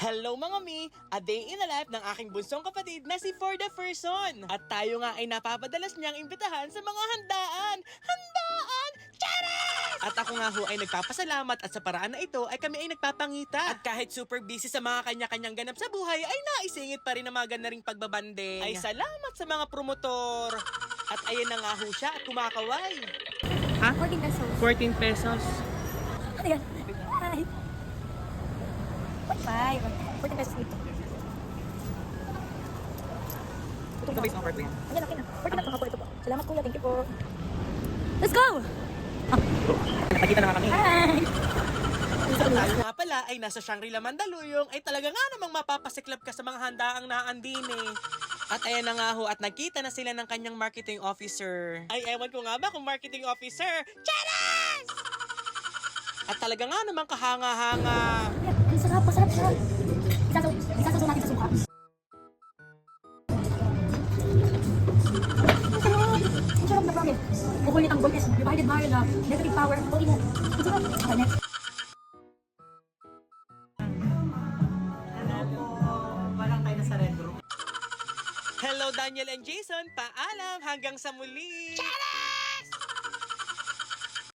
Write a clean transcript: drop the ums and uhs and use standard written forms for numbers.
Hello mga mi! A day in the life ng aking bunsong kapatid na si For the Person. At tayo nga ay napapadalas niyang imbitahan sa mga handaan. Handaan! Charis! At ako nga ho ay nagpapasalamat at sa paraan na ito ay kami ay nagpapangita. At kahit super busy sa mga kanya-kanyang ganap sa buhay ay naisingit pa rin ang mga ganaring pagbabanding. Ay salamat sa mga promotor. At ayan na nga ho siya at kumakaway. Ha? 14 pesos. 14 pesos. Ano yan? Hi. 45. 14 pesos dito. Ito ba isang order yan? Ayan, okay na. 14 na po ito po. Salamat kuya, thank you po. Let's go! Nakakita na nga kami. Hi! Tayo nga pala ay nasa Shangri-La Mandaluyong ay talaga nga namang mapapasiklab ka sa mga handaang naandin eh. At ayan na nga ho at nagkita na sila ng kanyang marketing officer. Ay ewan ko nga ba kung marketing officer. Charis! At talaga nga namang kahanga-hanga. Ay, sarap, masarap siya. Isasaw natin sa suka. Ang sarap na promise. Kukulit ang gold is divided by the negative power. Kukulit mo. Ang sarap. Okay, next. Hello Daniel and Jason, paalam hanggang sa muli.